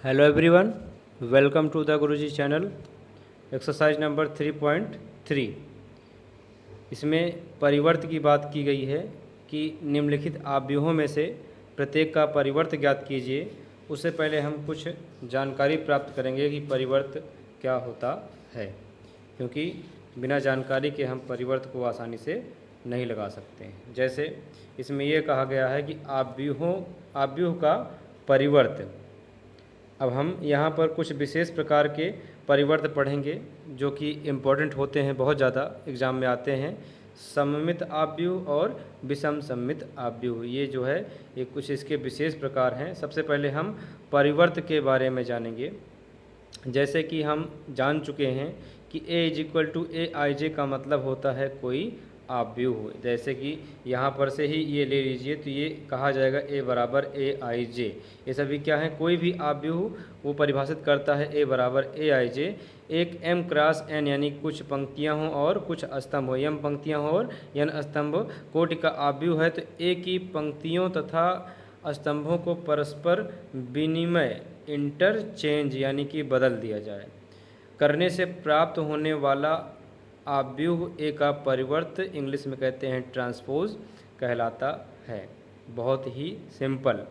Hello everyone, welcome to the Guruji channel. Exercise number 3.3। इसमें परिवर्त की बात की गई है कि निम्नलिखित आव्यूहों में से प्रत्येक का परिवर्त ज्ञात कीजिए। उससे पहले हम कुछ जानकारी प्राप्त करेंगे कि परिवर्त क्या होता है, क्योंकि बिना जानकारी के हम परिवर्त को आसानी से नहीं लगा सकते हैं। जैसे इसमें यह कहा गया है कि आव्यूह का परिवर्त। अब हम यहाँ पर कुछ विशेष प्रकार के परिवर्त पढ़ेंगे जो कि इम्पोर्टेंट होते हैं, बहुत ज़्यादा एग्ज़ाम में आते हैं। सममित आव्यूह और विषम सममित आव्यूह, ये जो है ये कुछ इसके विशेष प्रकार हैं। सबसे पहले हम परिवर्त के बारे में जानेंगे। जैसे कि हम जान चुके हैं कि A=AIJ का मतलब होता है कोई आव्यूह। जैसे कि यहाँ पर से ही ये ले लीजिए तो ये कहा जाएगा A=AIJ। ये सभी क्या है, कोई भी आव्यूह वो परिभाषित करता है A=AIJ। एक m क्रॉस n यानी कुछ पंक्तियाँ हों और कुछ स्तंभ हो, m पंक्तियाँ हों और n स्तंभ कोटि का आव्यूह है। तो a की पंक्तियों तथा स्तंभों को परस्पर विनिमय इंटरचेंज यानी कि बदल दिया जाए करने से प्राप्त होने वाला आव्यूह ए का परिवर्त इंग्लिश में कहते हैं ट्रांसपोज कहलाता है। बहुत ही सिंपल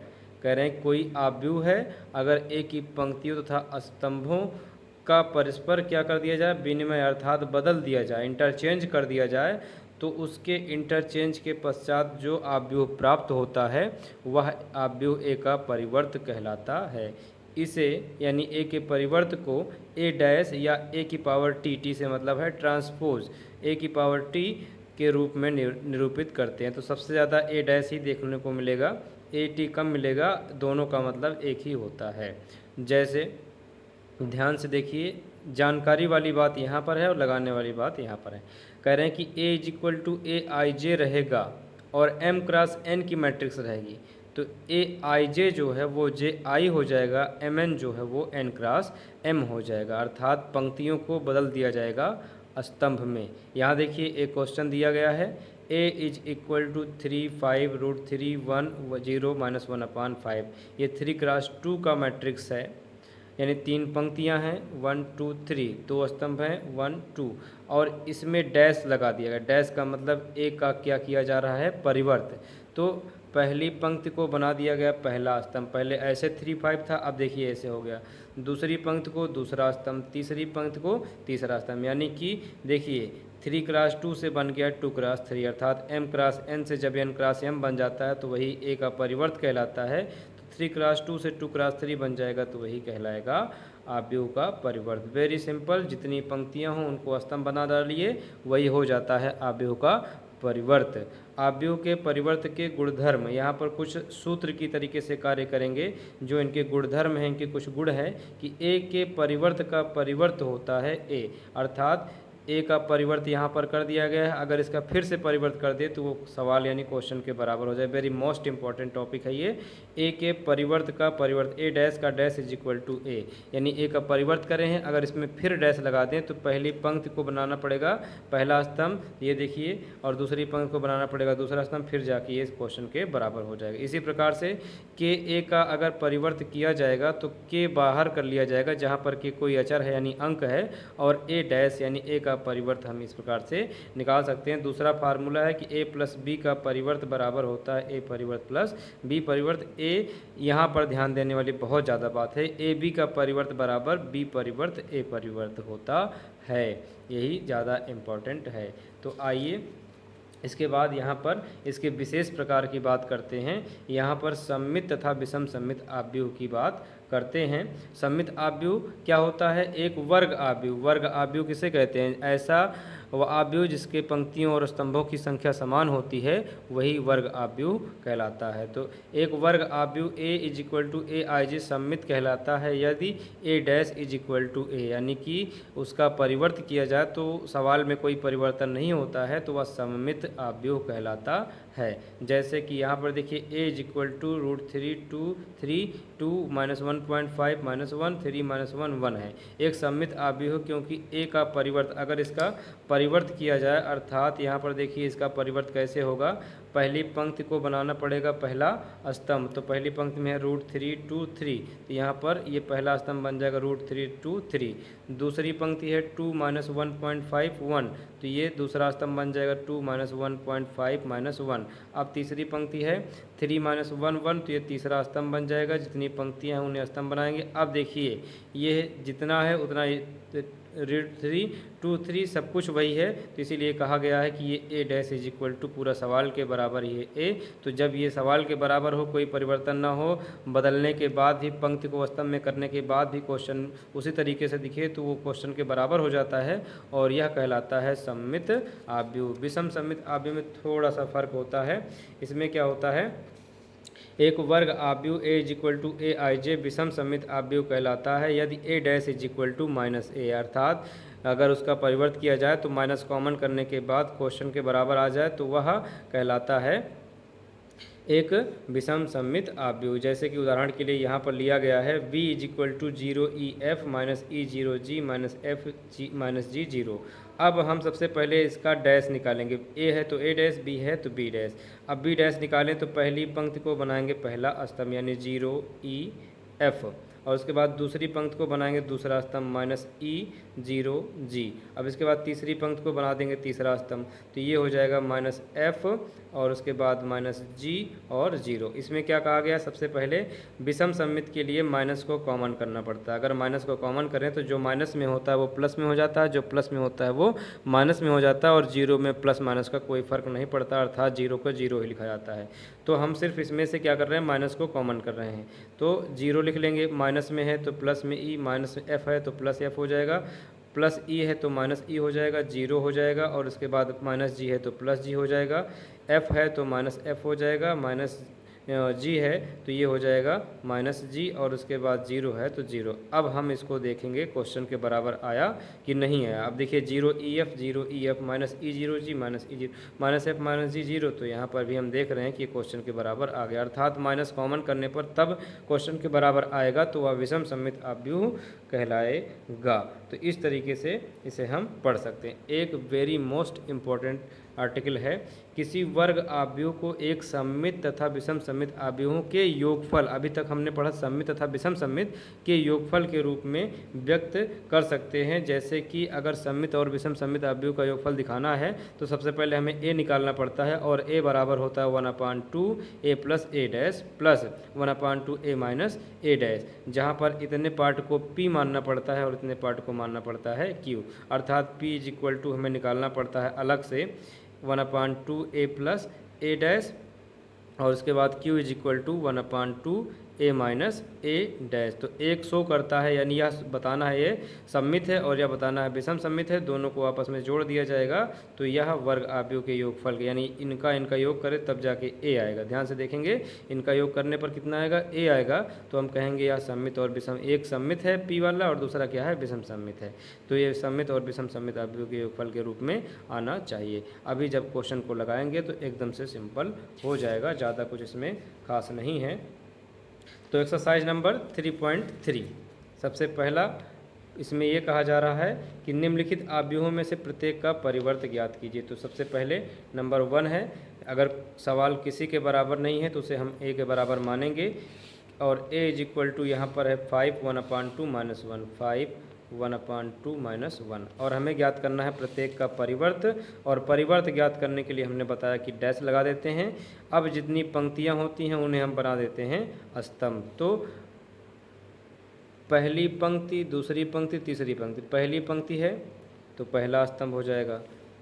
कह रहे हैं, कोई आव्यूह है, अगर ए की पंक्तियों तथा स्तंभों का परस्पर क्या कर दिया जाए, विनिमय अर्थात बदल दिया जाए, इंटरचेंज कर दिया जाए, तो उसके इंटरचेंज के पश्चात जो आव्यूह प्राप्त होता है वह आव्यूह ए का परिवर्त कहलाता है। इसे यानी ए के परिवर्त को ए डैश या ए की पावर टी से मतलब है ट्रांसपोज ए की पावर टी के रूप में निरूपित करते हैं। तो सबसे ज़्यादा ए डैश ही देखने को मिलेगा, ए टी कम मिलेगा, दोनों का मतलब एक ही होता है। जैसे ध्यान से देखिए, जानकारी वाली बात यहाँ पर है और लगाने वाली बात यहाँ पर है। कह रहे हैं कि A=AIJ रहेगा और m क्रॉस n की मैट्रिक्स रहेगी, तो AIJ जो है वो JI हो जाएगा, MN जो है वो n क्रॉस m हो जाएगा, अर्थात पंक्तियों को बदल दिया जाएगा स्तंभ में। यहाँ देखिए एक क्वेश्चन दिया गया है, A=3 5 √3 1 0 -1/5। ये 3x2 का मैट्रिक्स है, यानी 3 पंक्तियां हैं, 1 2 3, 2 स्तंभ हैं 1 2, और इसमें डैश लगा दिया गया। डैश का मतलब ए का क्या किया जा रहा है, परिवर्त। तो पहली पंक्ति को बना दिया गया पहला स्तंभ, पहले ऐसे 3 5 था, अब देखिए ऐसे हो गया। दूसरी पंक्ति को दूसरा स्तंभ, तीसरी पंक्ति को तीसरा स्तंभ, यानी कि देखिए 3x2 से बन गया 2x3, अर्थात m क्रॉस n से जब n क्रॉस m बन जाता है तो वही ए का परिवर्त कहलाता है। 3x2 से 2x3 बन जाएगा तो वही कहलाएगा आव्यूह का परिवर्त। वेरी सिंपल, जितनी पंक्तियां हों उनको स्तंभ बना डालिए, वही हो जाता है आव्यूह का परिवर्त। आव्यूह के परिवर्त के गुणधर्म, यहाँ पर कुछ सूत्र की तरीके से कार्य करेंगे। जो इनके गुणधर्म हैं, इनके कुछ गुण है कि ए के परिवर्त का परिवर्त होता है ए, अर्थात ए का परिवर्त यहाँ पर कर दिया गया है, अगर इसका फिर से परिवर्त कर दे तो वो सवाल यानी क्वेश्चन के बराबर हो जाए। वेरी मोस्ट इंपॉर्टेंट टॉपिक है ये। ए के परिवर्त का परिवर्त, ए डैश का डैश = ए, यानी ए का परिवर्त करें हैं, अगर इसमें फिर डैश लगा दें तो पहली पंक्ति को बनाना पड़ेगा पहला स्तंभ, ये देखिए, और दूसरी पंक्ति को बनाना पड़ेगा दूसरा स्तंभ, फिर जाके ये इस क्वेश्चन के बराबर हो जाएगा। इसी प्रकार से के ए का अगर परिवर्त किया जाएगा तो के बाहर कर लिया जाएगा जहाँ पर के कोई अचर है यानी अंक है, और ए डैश यानी ए का परिवर्त हम इस प्रकार से निकाल सकते हैं। दूसरा फार्मूला है कि a + b का परिवर्त बराबर होता है a परिवर्त प्लस b परिवर्त। a यहाँ पर ध्यान देने वाली बहुत ज़्यादा बात है, a b का परिवर्त बराबर b परिवर्त a परिवर्त होता है, यही ज़्यादा इम्पॉर्टेंट है। तो आइए इसके बाद यहाँ पर इसके विशेष प्रकार की बात करते हैं। यहाँ पर सममित तथा विषम सममित आव्यूह की बात करते हैं। सममित आव्यूह क्या होता है, एक वर्ग आव्यूह। वर्ग आव्यूह किसे कहते हैं, ऐसा वह आव्यूह जिसके पंक्तियों और स्तंभों की संख्या समान होती है वही वर्ग आव्यूह कहलाता है। तो एक वर्ग आव्यूह A=AIJ सममित कहलाता है यदि A डैश A, यानी कि उसका परिवर्त किया जाए तो सवाल में कोई परिवर्तन नहीं होता है तो वह सममित आव्यूह कहलाता है। जैसे कि यहाँ पर देखिए A=√3 2 3 2 -1.5 -1 3 -1 1 है, एक सममित आव्यूह, क्योंकि A का परिवर्त अगर इसका परिवर्त किया जाए, अर्थात यहाँ पर देखिए इसका परिवर्त कैसे होगा, पहली पंक्ति को बनाना पड़ेगा पहला स्तंभ। तो पहली पंक्ति में है √3 2 3, तो यहाँ पर ये पहला स्तंभ बन जाएगा √3 2 3। दूसरी पंक्ति है 2 - 1.5 1, तो ये दूसरा स्तंभ बन जाएगा 2 - 1.5 -1। अब तीसरी पंक्ति है 3 - 1 1, तो ये तीसरा स्तंभ बन जाएगा। जितनी पंक्तियाँ हैं उन्हें स्तंभ बनाएंगे। अब देखिए ये जितना है उतना √3 2 3 सब कुछ वही है, तो इसीलिए कहा गया है कि ये A' पूरा सवाल के बराबर ये A। तो जब ये सवाल के बराबर हो, कोई परिवर्तन ना हो, बदलने के बाद भी पंक्ति को स्तंभ में करने के बाद भी क्वेश्चन उसी तरीके से दिखे, तो वो क्वेश्चन के बराबर हो जाता है और यह कहलाता है सममित आव्यूह। विषम सममित आव्यूह में थोड़ा सा फर्क होता है। इसमें क्या होता है, एक वर्ग आव्यूह A=AIJ विषम सममित आव्यूह कहलाता है यदि A' -A, अर्थात अगर उसका परिवर्त किया जाए तो माइनस कॉमन करने के बाद क्वेश्चन के बराबर आ जाए तो वह कहलाता है एक विषम सममित आव्यूह। जैसे कि उदाहरण के लिए यहाँ पर लिया गया है V = 0EF - E0G - F - G0। अब हम सबसे पहले इसका डैश निकालेंगे। A है तो A', B है तो B'। अब B' निकालें तो पहली पंक्ति को बनाएंगे पहला स्तंभ यानी 0EF, और उसके बाद दूसरी पंक्ति को बनाएंगे दूसरा स्तंभ -E0G। अब इसके बाद तीसरी पंक्ति को बना देंगे तीसरा स्तंभ, तो ये हो जाएगा -F और उसके बाद -G और 0। इसमें क्या कहा गया, सबसे पहले विषम सममित के लिए माइनस को कॉमन करना पड़ता है। अगर माइनस को कॉमन करें तो जो माइनस में होता है वो प्लस में हो जाता है, जो प्लस में होता है वो माइनस में हो जाता है, और 0 में प्लस माइनस का कोई फ़र्क नहीं पड़ता, अर्थात 0 को 0 ही लिखा जाता है। तो हम सिर्फ इसमें से क्या कर रहे हैं, माइनस को कॉमन कर रहे हैं। तो 0 लिख लेंगे, माइनस में है तो प्लस में E, माइनस F है तो प्लस F हो जाएगा, प्लस E है तो माइनस E हो जाएगा, 0 हो जाएगा, और उसके बाद -G है तो प्लस G हो जाएगा, F है तो -F हो जाएगा, G है तो ये हो जाएगा -G, और उसके बाद 0 है तो 0। अब हम इसको देखेंगे क्वेश्चन के बराबर आया कि नहीं आया। अब देखिए 0EF -E0G -F -G 0, तो यहाँ पर भी हम देख रहे हैं कि क्वेश्चन के बराबर आ गया, अर्थात माइनस कॉमन करने पर तब क्वेश्चन के बराबर आएगा, तो वह विषम सममित आव्यूह कहलाएगा। तो इस तरीके से इसे हम पढ़ सकते हैं। एक वेरी मोस्ट इम्पॉर्टेंट आर्टिकल है, किसी वर्ग आव्यूह को एक सममित तथा विषम सममित आव्यूहों के योगफल, अभी तक हमने पढ़ा सममित तथा विषम सममित के योगफल के रूप में व्यक्त कर सकते हैं। जैसे कि अगर सममित और विषम सममित आव्यूह का योगफल दिखाना है तो सबसे पहले हमें A निकालना पड़ता है, और A बराबर होता है 1/2 A + A' plus 1/2 A - A', जहाँ पर इतने पार्ट को P मानना पड़ता है और इतने पार्ट को मानना पड़ता है Q, अर्थात P = हमें निकालना पड़ता है अलग से 1/2 A + A', और उसके बाद Q = 1/2 A - A'। तो एक शो करता है, यानी यह बताना है ये सममित है और यह बताना है विषम सममित है, दोनों को आपस में जोड़ दिया जाएगा तो यह वर्ग आव्यूह के योगफल, यानी इनका योग करें तब जाके A आएगा। ध्यान से देखेंगे, इनका योग करने पर कितना आएगा, A आएगा, तो हम कहेंगे यह सममित और विषम, एक सममित है P वाला और दूसरा क्या है, विषम सममित है। तो ये सममित और विषम सममित आव्यूह के योगफल के रूप में आना चाहिए। अभी जब क्वेश्चन को लगाएंगे तो एकदम से सिंपल हो जाएगा, ज़्यादा कुछ इसमें खास नहीं है। तो एक्सरसाइज नंबर 3.3 सबसे पहला इसमें यह कहा जा रहा है कि निम्नलिखित आव्यूहों में से प्रत्येक का परिवर्त ज्ञात कीजिए। तो सबसे पहले नंबर 1 है, अगर सवाल किसी के बराबर नहीं है तो उसे हम A के बराबर मानेंगे, और A = यहाँ पर है 5 1/2 -1 5 1/2 -1, और हमें ज्ञात करना है प्रत्येक का परिवर्त, और परिवर्त ज्ञात करने के लिए हमने बताया कि डैश लगा देते हैं। अब जितनी पंक्तियां होती हैं उन्हें हम बना देते हैं स्तंभ। तो पहली पंक्ति, दूसरी पंक्ति, तीसरी पंक्ति। पहली पंक्ति है तो पहला स्तंभ हो जाएगा,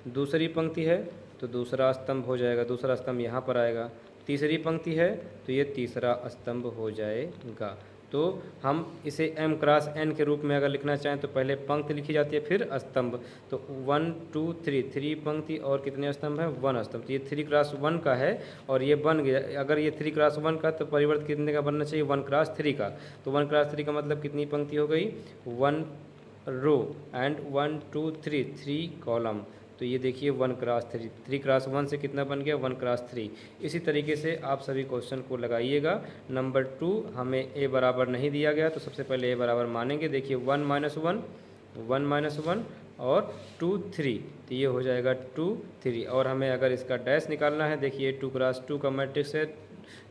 दूसरी पंक्ति है तो दूसरा स्तंभ हो जाएगा, दूसरा स्तंभ यहाँ पर आएगा, तीसरी पंक्ति है तो ये तीसरा स्तंभ हो जाएगा। तो हम इसे m × n के रूप में अगर लिखना चाहें तो पहले पंक्ति लिखी जाती है फिर स्तंभ। तो 1 2 3 3 पंक्ति और कितने स्तंभ है, 1 स्तंभ। तो ये 3 × 1 का है और ये बन गया। अगर ये 3 × 1 का तो परिवर्त कितने का बनना चाहिए, 1 × 3 का। तो 1 × 3 का मतलब कितनी पंक्ति हो गई, 1 रो एंड 1 2 3 3 कॉलम। तो ये देखिए 1 × 3, 3 × 1 से कितना बन गया, 1 × 3। इसी तरीके से आप सभी क्वेश्चन को लगाइएगा। नंबर 2 हमें A बराबर नहीं दिया गया तो सबसे पहले A बराबर मानेंगे। देखिए 1 - 1 1 - 1 और 2 3, तो ये हो जाएगा 2 3। और हमें अगर इसका डैश निकालना है, देखिए 2 क्रॉस 2 का मैट्रिक्स है,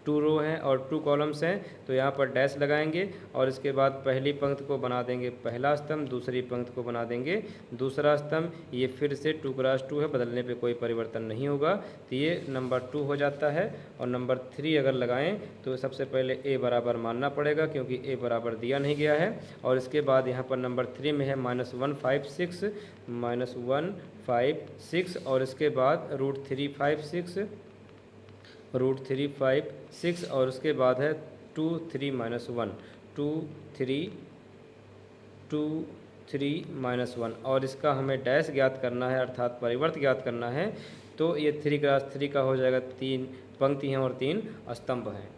2 रो हैं और 2 कॉलम्स हैं, तो यहाँ पर डैश लगाएंगे और इसके बाद पहली पंक्ति को बना देंगे पहला स्तंभ, दूसरी पंक्ति को बना देंगे दूसरा स्तंभ। ये फिर से 2 क्रॉस 2 है, बदलने पे कोई परिवर्तन नहीं होगा, तो ये नंबर 2 हो जाता है। और नंबर 3 अगर लगाएं तो सबसे पहले ए बराबर मानना पड़ेगा, क्योंकि ए बराबर दिया नहीं गया है। और इसके बाद यहाँ पर नंबर 3 में है -156, -156, और इसके बाद √356, √356, और उसके बाद है 2 3 -1, 2 3 -1। और इसका हमें डैश ज्ञात करना है, अर्थात परिवर्त ज्ञात करना है। तो ये 3 क्रॉस 3 का हो जाएगा, 3 पंक्ति हैं और 3 स्तंभ हैं।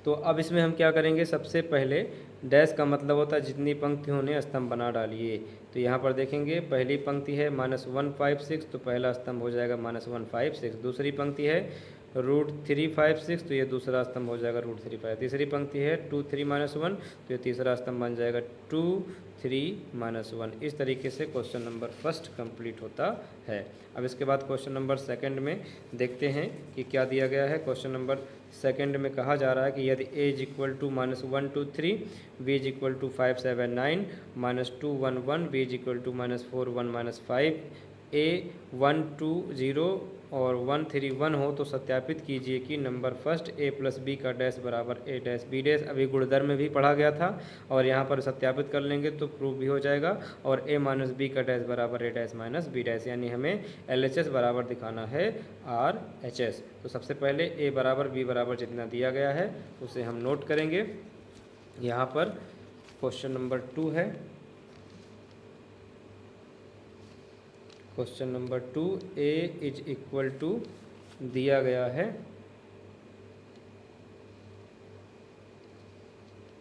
तो अब इसमें हम क्या करेंगे, सबसे पहले डैश का मतलब होता है जितनी पंक्तियों ने स्तंभ बना डालिए। तो यहाँ पर देखेंगे पहली पंक्ति है -156, तो पहला स्तंभ हो जाएगा -156। दूसरी पंक्ति है √356, तो ये दूसरा स्तंभ हो जाएगा √356। तीसरी पंक्ति है 2 3 -1, तो ये तीसरा स्तंभ बन जाएगा 2 3 -1। इस तरीके से क्वेश्चन नंबर फर्स्ट कंप्लीट होता है। अब इसके बाद क्वेश्चन नंबर सेकंड में देखते हैं कि क्या दिया गया है। क्वेश्चन नंबर सेकंड में कहा जा रहा है कि यदि a = -1 2 3, b = 5 7 9, -2 1 1, b = -4 1 -5, a 1 2 0 और 1 3 1 हो तो सत्यापित कीजिए कि नंबर फर्स्ट a + b का डैश बराबर a डैश b डैश। अभी गुणधर्म में भी पढ़ा गया था और यहाँ पर सत्यापित कर लेंगे तो प्रूफ भी हो जाएगा। और a - b का डैश बराबर a डैश - b डैश, यानी हमें LHS बराबर दिखाना है RHS। तो सबसे पहले a बराबर b बराबर जितना दिया गया है उसे हम नोट करेंगे। यहाँ पर क्वेश्चन नंबर 2 है। क्वेश्चन नंबर 2, a = दिया गया है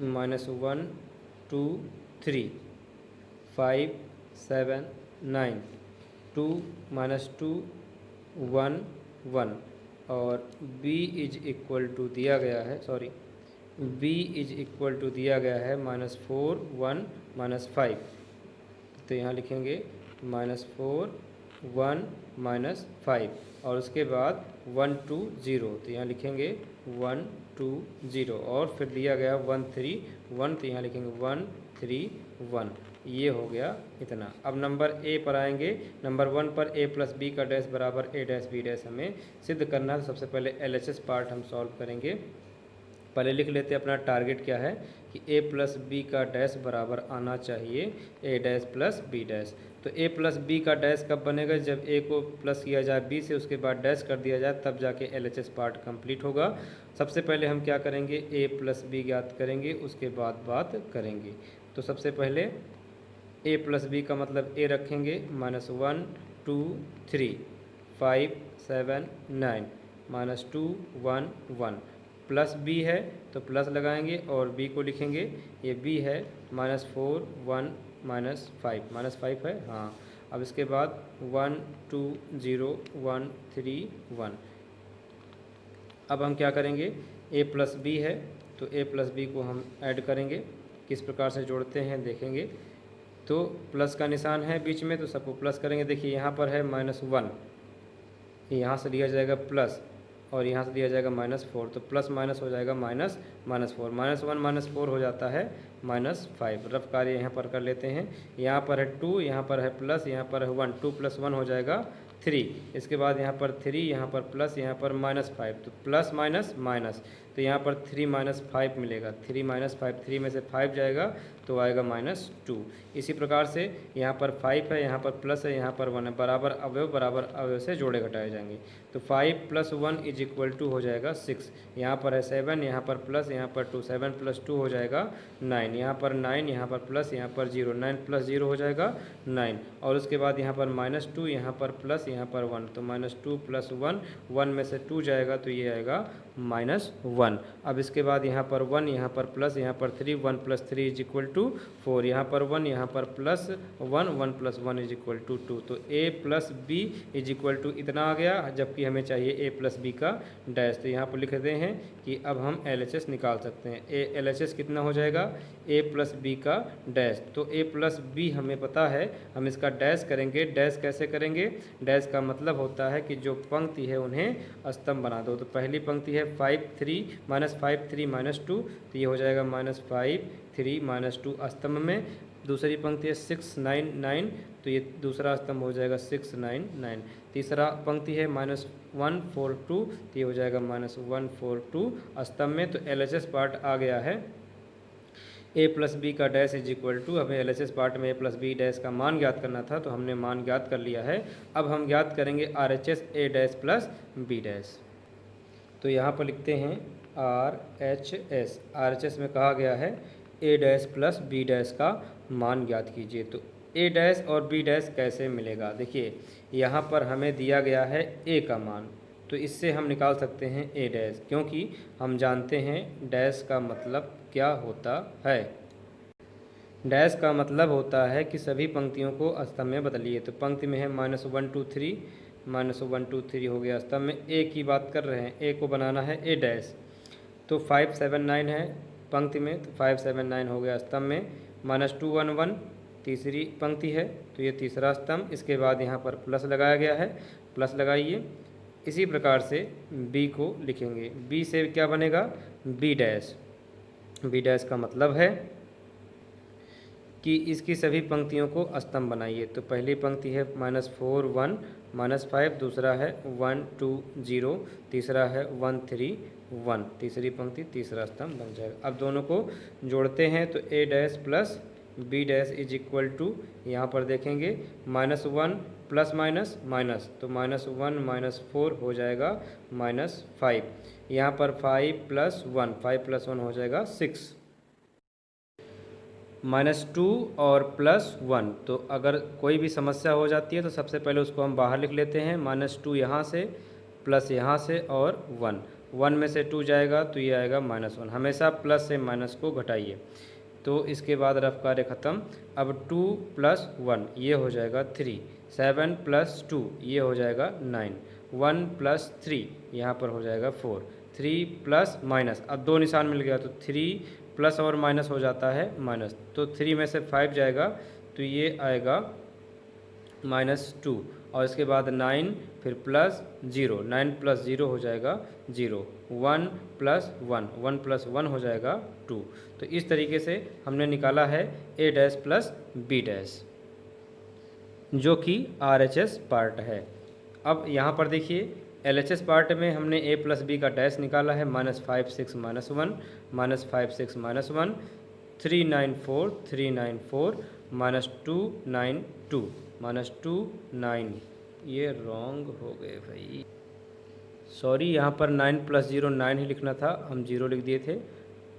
-1 2 3 5 7 9, 2 -2 1 1, और b = दिया गया है, b = दिया गया है -4 1 -5। तो यहाँ लिखेंगे -4 1 -5, और उसके बाद 1 2 0, तो यहाँ लिखेंगे 1 2 0, और फिर दिया गया 1 3 1, तो यहाँ लिखेंगे 1 3 1। ये हो गया इतना। अब नंबर ए पर आएंगे। नंबर 1 पर a + b का डैश बराबर a डैश b डैश हमें सिद्ध करना है। सबसे पहले LHS पार्ट हम सॉल्व करेंगे। पहले लिख लेते हैं अपना टारगेट क्या है कि a + b का डैश बराबर आना चाहिए a डैश + b डैश। तो a + b का डैश कब बनेगा, जब a को प्लस किया जाए b से, उसके बाद डैश कर दिया जाए, तब जाके LHS पार्ट कंप्लीट होगा। सबसे पहले हम क्या करेंगे, a + b ज्ञात करेंगे, उसके बाद बात करेंगे। तो सबसे पहले a + b का मतलब a रखेंगे -1 2 3 5 7 9, -2 1 1, प्लस b है तो प्लस लगाएंगे और b को लिखेंगे, ये b है -4 1 -5 है, हाँ। अब इसके बाद 1 2 0 1 3 1। अब हम क्या करेंगे, a + b है तो a + b को हम ऐड करेंगे। किस प्रकार से जोड़ते हैं देखेंगे। तो प्लस का निशान है बीच में, तो सबको प्लस करेंगे। देखिए यहाँ पर है -1, यहाँ से लिया जाएगा प्लस और यहाँ से दिया जाएगा -4, तो प्लस माइनस हो जाएगा -4, -1 -4 हो जाता है -5। रफ कार्य यहाँ पर कर लेते हैं। यहाँ पर है 2, यहाँ पर है प्लस, यहाँ पर है 1, 2 + 1 हो जाएगा 3। इसके बाद यहाँ पर 3, यहाँ पर प्लस, यहाँ पर -5, तो प्लस माइनस माइनस, तो यहाँ पर 3 - 5 मिलेगा। 3 - 5, 3 में से 5 जाएगा तो आएगा -2। इसी प्रकार से यहाँ पर 5 है, यहाँ पर प्लस है, यहाँ पर 1 है, बराबर अवयव से जोड़े घटाए जाएंगे। तो 5 + 1 = हो जाएगा 6। यहाँ पर है 7, यहाँ पर प्लस, यहाँ पर 2, 7 + 2 हो जाएगा 9, यहाँ पर 9, यहाँ पर प्लस, यहाँ पर 0, 9 + 0 हो जाएगा 9। और उसके बाद यहाँ पर -2, यहाँ पर प्लस, यहाँ पर 1, तो -2 + 1, 1 में से 2 जाएगा तो ये आएगा -1। अब इसके बाद यहाँ पर 1, यहाँ पर प्लस, यहाँ पर 3, 1 + 3 = 4, यहाँ पर 1, यहाँ पर +1, 1 + 1 = 2। तो a + b = इतना आ गया, जबकि हमें चाहिए a + b का डैश। तो यहाँ पर लिख देते हैं कि अब हम LHS निकाल सकते हैं। LHS कितना हो जाएगा, a + b का डैश। तो a + b हमें पता है, हम इसका डैश करेंगे। डैश कैसे करेंगे, डैश का मतलब होता है कि जो पंक्ति है उन्हें स्तंभ बना दो। तो पहली पंक्ति है 5 3 -5 3 -2, तो ये हो जाएगा -5 3 -2 स्तंभ में। दूसरी पंक्ति है 6 9 9, तो ये दूसरा स्तंभ हो जाएगा 6 9 9। तीसरा पंक्ति है -1 4 2, तो ये हो जाएगा -1 4 2 स्तंभ में। तो LHS पार्ट आ गया है a + b का डैश = हमें LHS पार्ट में a + b डैश का मान ज्ञात करना था, तो हमने मान ज्ञात कर लिया है। अब हम ज्ञात करेंगे RHS a dash + b dash. तो यहाँ पर लिखते हैं RHS। RHS में कहा गया है a डैश + b डैश का मान ज्ञात कीजिए। तो a डैश और b डैश कैसे मिलेगा, देखिए यहाँ पर हमें दिया गया है a का मान, तो इससे हम निकाल सकते हैं a डैश, क्योंकि हम जानते हैं डैश का मतलब क्या होता है। डैश का मतलब होता है कि सभी पंक्तियों को स्तंभ में बदलिए। तो पंक्ति में है -1 2 3, -1 2 3 हो गया। स्तंभ में a की बात कर रहे हैं, a को बनाना है a डैश। तो 5 7 9 है पंक्ति में, तो 5 7 9 हो गया स्तंभ में। -2 1 1 तीसरी पंक्ति है, तो ये तीसरा स्तंभ। इसके बाद यहाँ पर प्लस लगाया गया है, प्लस लगाइए। इसी प्रकार से b को लिखेंगे। b से क्या बनेगा, b डैश। b डैश का मतलब है कि इसकी सभी पंक्तियों को स्तंभ बनाइए। तो पहली पंक्ति है -4 1 -5, दूसरा है 1 2 0, तीसरा है 1 3 1, तीसरी पंक्ति तीसरा स्तंभ बन जाएगा। अब दोनों को जोड़ते हैं, तो a डैश + b डैश = यहाँ पर देखेंगे -1 प्लस माइनस माइनस, तो -1 -4 हो जाएगा -5। यहाँ पर 5 + 1, 5 + 1 हो जाएगा 6। -2 और +1, तो अगर कोई भी समस्या हो जाती है तो सबसे पहले उसको हम बाहर लिख लेते हैं। -2 यहाँ से, प्लस यहाँ से और 1, 1 में से 2 जाएगा तो ये आएगा -1। हमेशा प्लस से माइनस को घटाइए। तो इसके बाद रफ कार्य ख़त्म। अब 2 + 1 ये हो जाएगा 3, 7 + 2 ये हो जाएगा 9, 1 + 3 यहाँ पर हो जाएगा 4, 3 प्लस माइनस, अब 2 निशान मिल गया तो 3 प्लस और माइनस हो जाता है माइनस, तो 3 में से 5 जाएगा तो ये आएगा -2, और इसके बाद 9 फिर +0, 9 + 0 हो जाएगा 0, 1 + 1, 1 + 1 हो जाएगा 2। तो इस तरीके से हमने निकाला है a डैश + b डैश, जो कि RHS पार्ट है। अब यहाँ पर देखिए LHS पार्ट में हमने a + b का डैश निकाला है -5 6 -1, -5 6 -1, 3 9 4 3 9 4, -2 9 2, -2 9, ये रॉन्ग हो गए भाई, सॉरी, यहाँ पर 9 + 0 9 ही लिखना था, हम 0 लिख दिए थे।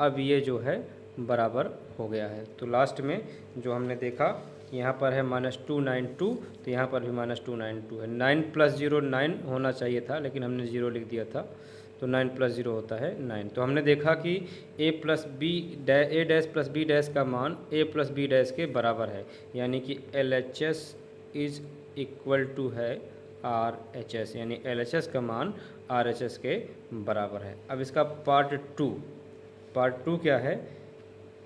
अब ये जो है बराबर हो गया है। तो लास्ट में जो हमने देखा यहाँ पर है -2 9 2, तो यहाँ पर भी -2 9 2 है। 9 + 0 9 होना चाहिए था, लेकिन हमने 0 लिख दिया था, तो 9 + 0 होता है 9। तो हमने देखा कि a डैश + b डैश का मान a + b डैश के बराबर है, यानी कि LHS = है RHS, यानी LHS का मान RHS के बराबर है। अब इसका पार्ट टू क्या है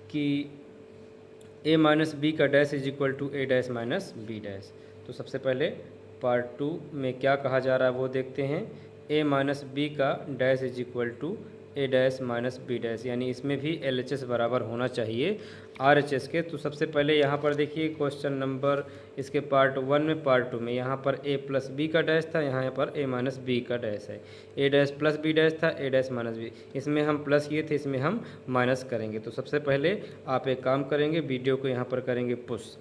कि a - b का dash = a dash - b dash. तो सबसे पहले पार्ट 2 में क्या कहा जा रहा है वो देखते हैं। a - b का dash = a dash - b dash, यानी इसमें भी LHS बराबर होना चाहिए RHS के। तो सबसे पहले यहाँ पर देखिए क्वेश्चन नंबर इसके पार्ट 1 में पार्ट 2 में यहाँ पर a + b का डैश था, यहाँ पर a - b का डैश है। a डैश + b डैश था, a डैश - b, इसमें हम प्लस किए थे, इसमें हम माइनस करेंगे। तो सबसे पहले आप एक काम करेंगे, वीडियो को यहाँ पर करेंगे पुश,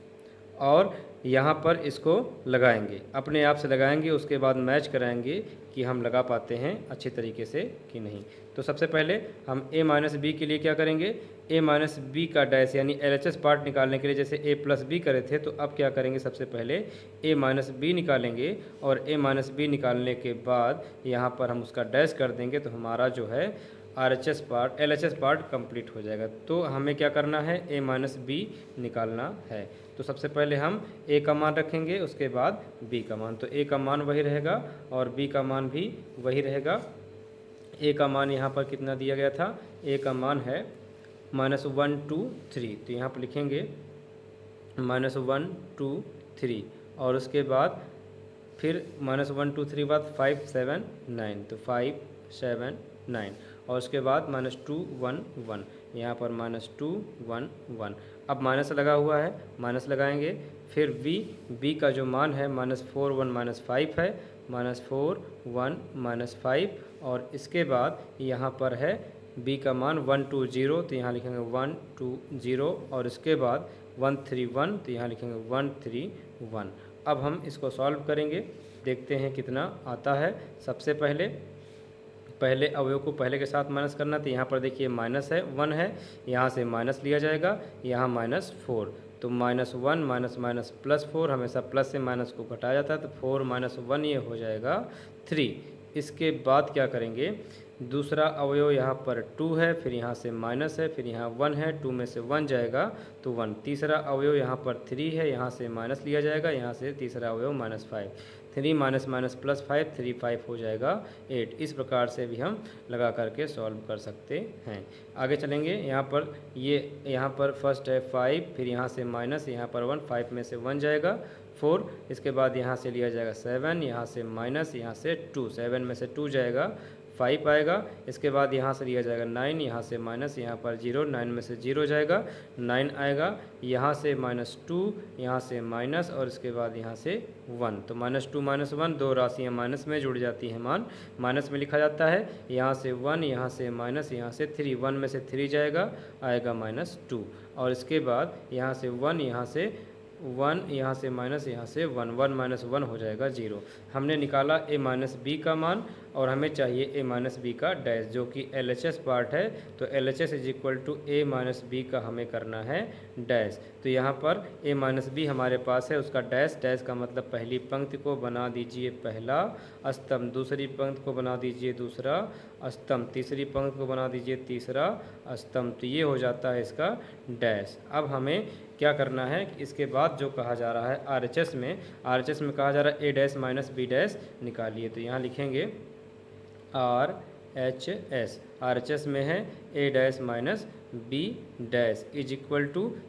और यहाँ पर इसको लगाएंगे, अपने आप से लगाएंगे, उसके बाद मैच कराएंगे कि हम लगा पाते हैं अच्छे तरीके से कि नहीं। तो सबसे पहले हम a माइनस बी के लिए क्या करेंगे, a माइनस बी का डैश यानी LHS पार्ट निकालने के लिए जैसे a प्लस बी करे थे, तो अब क्या करेंगे, सबसे पहले a माइनस बी निकालेंगे और a माइनस बी निकालने के बाद यहाँ पर हम उसका डैश कर देंगे, तो हमारा जो है LHS पार्ट कंप्लीट हो जाएगा। तो हमें क्या करना है, a माइनस बी निकालना है। तो सबसे पहले हम a का मान रखेंगे, उसके बाद b का मान। तो a का मान वही रहेगा और b का मान भी वही रहेगा। a का मान यहाँ पर कितना दिया गया था, a का मान है -1 2 3, तो यहाँ पर लिखेंगे -1 2 3 और उसके बाद फिर -1 2 3 बाद 5 7 9, तो 5 7 9 और उसके बाद -2 1 1, यहाँ पर -2 1 1। अब माइनस लगा हुआ है, माइनस लगाएंगे। फिर b का जो मान है -4 1 -5 है, -4 1 -5 और इसके बाद यहाँ पर है b का मान 1 2 0, तो यहाँ लिखेंगे 1 2 0 और इसके बाद 1 3 1, तो यहाँ लिखेंगे 1 3 1। अब हम इसको सॉल्व करेंगे, देखते हैं कितना आता है। सबसे पहले अवयव को पहले के साथ माइनस करना, तो यहाँ पर देखिए माइनस है 1 है, यहाँ से माइनस लिया जाएगा, यहाँ -4, तो -1 माइनस +4, हमेशा प्लस से माइनस को घटाया जाता है, तो 4 -1 ये हो जाएगा 3। इसके बाद क्या करेंगे, दूसरा अवयव यहाँ पर 2 है, फिर यहाँ से माइनस है, फिर यहाँ 1 है, 2 में से 1 जाएगा तो 1। तीसरा अवयव यहाँ पर 3 है, यहाँ से माइनस लिया जाएगा, यहाँ से तीसरा अवयव -5, 3 माइनस +5 3 5 हो जाएगा 8। इस प्रकार से भी हम लगा करके सॉल्व कर सकते हैं। आगे चलेंगे, यहाँ पर फर्स्ट है 5, फिर यहाँ से माइनस, यहाँ पर 1, 5 में से 1 जाएगा 4, इसके बाद यहाँ से लिया जाएगा 7, यहाँ से माइनस, यहाँ से 2, 7 में से 2 जाएगा 5 आएगा। इसके बाद यहाँ से लिया जाएगा 9, यहाँ से माइनस, यहाँ पर 0, 9 में से 0 जाएगा 9 आएगा, यहाँ से -2, यहाँ से माइनस और इसके बाद यहाँ से 1, तो -2 -1 दो राशियाँ माइनस में जुड़ जाती हैं, मान माइनस में लिखा जाता है। यहाँ से 1, यहाँ से माइनस, यहाँ से 3, 1 में से 3 जाएगा, आएगा -2 और इसके बाद यहाँ से 1, यहाँ से 1, यहाँ से माइनस, यहाँ से 1, 1 - 1 हो जाएगा 0। हमने निकाला a माइनस बी का मान और हमें चाहिए a माइनस बी का डैश, जो कि LHS पार्ट है। तो LHS = a माइनस बी का हमें करना है डैश। तो यहाँ पर a माइनस बी हमारे पास है, उसका डैश, डैश का मतलब पहली पंक्ति को बना दीजिए पहला स्तंभ, दूसरी पंक्ति को बना दीजिए दूसरा स्तंभ, तीसरी पंक्ति को बना दीजिए तीसरा स्तंभ, तो ये हो जाता है इसका डैश। अब हमें क्या करना है, इसके बाद जो कहा जा रहा है RHS में कहा जा रहा है a dash minus b dash निकालिए। तो यहाँ लिखेंगे RHS में है a dash minus b dash =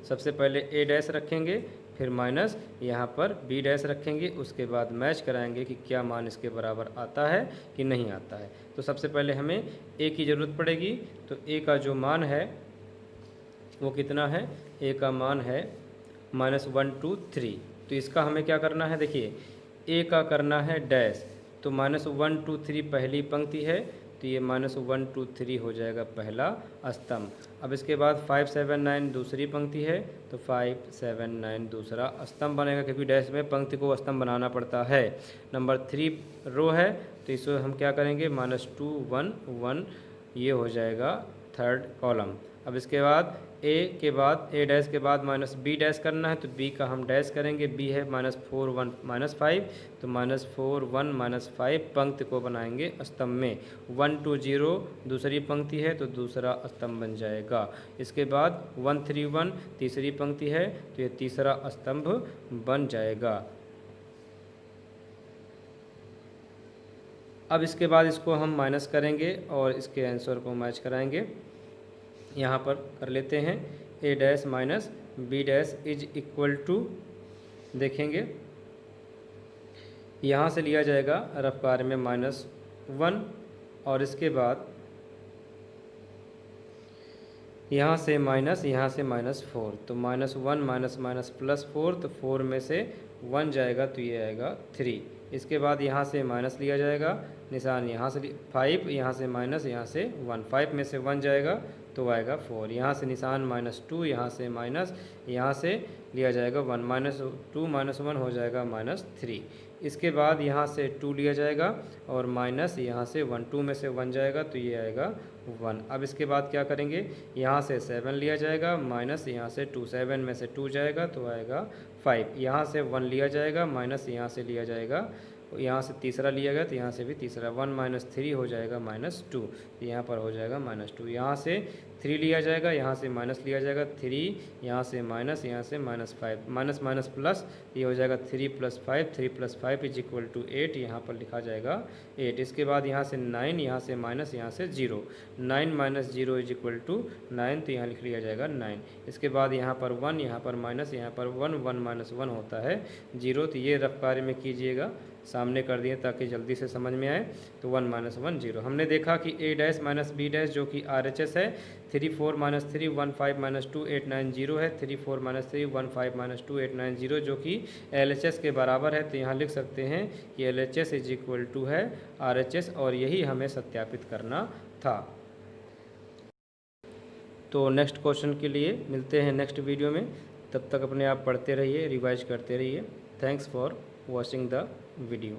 सबसे पहले a डैश रखेंगे, फिर माइनस यहाँ पर b डैश रखेंगे, उसके बाद मैच कराएंगे कि क्या मान इसके बराबर आता है कि नहीं आता है। तो सबसे पहले हमें a की ज़रूरत पड़ेगी, तो a का जो मान है वो कितना है, a का मान है -1 2 3। तो इसका हमें क्या करना है, देखिए a का करना है डैश, तो -1 2 3 पहली पंक्ति है, तो ये -1 2 3 हो जाएगा पहला स्तंभ। अब इसके बाद 5 7 9 दूसरी पंक्ति है, तो 5 7 9 दूसरा स्तंभ बनेगा, क्योंकि डैश में पंक्ति को स्तंभ बनाना पड़ता है। नंबर 3 रो है, तो इसको हम क्या करेंगे, -2 1 1 ये हो जाएगा थर्ड कॉलम। अब इसके बाद a डैश के बाद -b डैश करना है, तो b का हम डैश करेंगे, b है -4 1 -5, तो -4 1 -5 पंक्ति को बनाएंगे स्तंभ में, 1 2 0 दूसरी पंक्ति है, तो दूसरा स्तंभ बन जाएगा। इसके बाद 1 3 1 तीसरी पंक्ति है, तो ये तीसरा स्तंभ बन जाएगा। अब इसके बाद इसको हम माइनस करेंगे और इसके आंसर को मैच कराएंगे। यहाँ पर कर लेते हैं a dash minus b dash = देखेंगे, यहाँ से लिया जाएगा रफ कार्य में -1 और इसके बाद यहाँ से माइनस, यहाँ से -4, तो -1 -- +4, तो 4 में से 1 जाएगा, तो ये आएगा 3। इसके बाद यहाँ से माइनस लिया जाएगा, निशान यहाँ से 5, यहाँ से माइनस, यहाँ से 1, 5 में से 1 जाएगा तो आएगा 4, यहाँ से निशान -2, यहाँ से माइनस, यहाँ से लिया जाएगा 1, -2 -1 हो जाएगा -3। इसके बाद यहाँ से 2 लिया जाएगा और माइनस यहाँ से 1, 2 में से 1 जाएगा तो ये आएगा 1। अब इसके बाद क्या करेंगे, यहाँ से 7 लिया जाएगा, माइनस यहाँ से 2, 7 में से 2 जाएगा तो आएगा 5, यहाँ से 1 लिया जाएगा, माइनस यहाँ से लिया जाएगा, यहाँ से तीसरा लिया गया तो यहाँ से भी तीसरा, 1 - 3 हो जाएगा -2, तो यहाँ पर हो जाएगा -2। यहाँ से 3 लिया जाएगा, यहाँ से माइनस लिया जाएगा 3, यहाँ से माइनस, यहाँ से -5, माइनस माइनस प्लस, ये हो जाएगा 3 + 5, 3 + 5 = 8, यहाँ पर लिखा जाएगा 8। इसके बाद यहाँ से 9, यहाँ से माइनस, यहाँ से 0, 9 - 0 = 9, तो यहाँ लिख लिया जाएगा 9। इसके बाद यहाँ पर 1, यहाँ पर माइनस, यहाँ पर 1, 1 - 1 होता है 0, तो ये रफ कार्य में कीजिएगा, सामने कर दिए ताकि जल्दी से समझ में आए। तो 1 - 1 0। हमने देखा कि a' - b' जो कि RHS है, 3 4 - 3 1 5 - 2 8 9 0 है, 3 4 - 3 1 5 - 2 8 9 0 जो कि LHS के बराबर है। तो यहाँ लिख सकते हैं कि LHS = है RHS, और यही हमें सत्यापित करना था। तो नेक्स्ट क्वेश्चन के लिए मिलते हैं नेक्स्ट वीडियो में, तब तक अपने आप पढ़ते रहिए, रिवाइज करते रहिए। Thanks for watching the video।